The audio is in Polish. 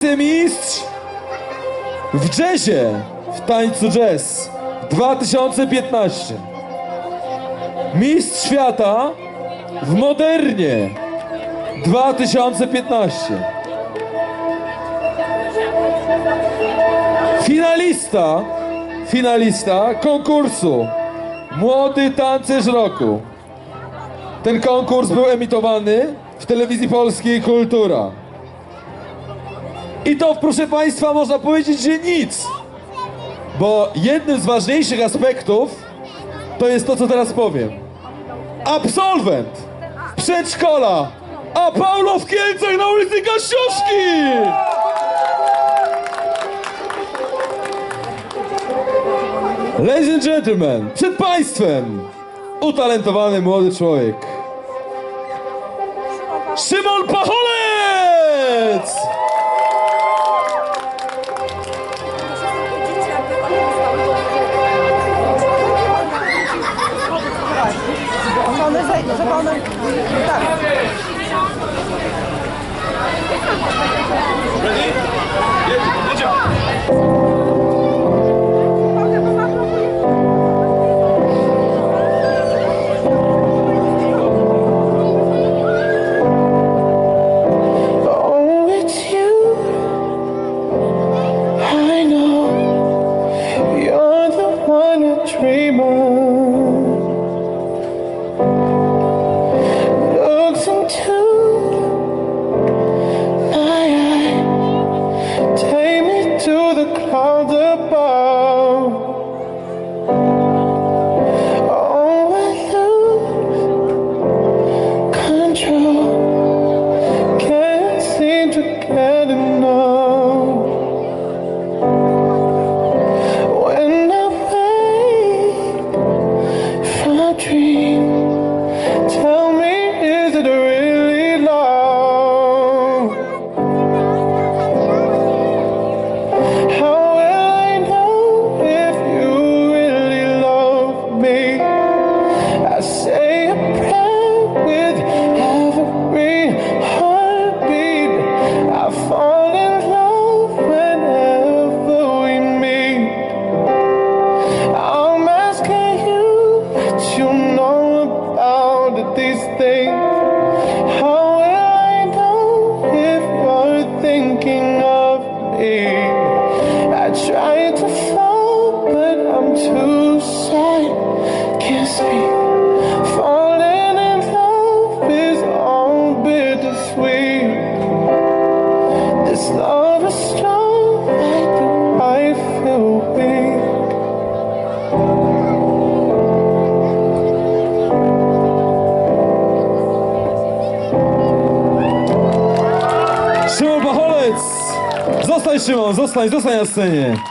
Mistrz w jazzie, w tańcu jazz 2015. Mistrz świata w modernie 2015. Finalista konkursu Młody Tancerz Roku. Ten konkurs był emitowany w telewizji polskiej Kultura. I to, proszę Państwa, można powiedzieć, że nic. Bo jednym z ważniejszych aspektów to jest to, co teraz powiem. Absolwent przedszkola A Paulo w Kielcach na ulicy Kościuszki! Ladies and gentlemen, przed Państwem utalentowany młody człowiek Szymon Pacholec! One zejdą, żeby one... Tak. Szymon Pacholec! Zostań, Szymon, zostań na scenie.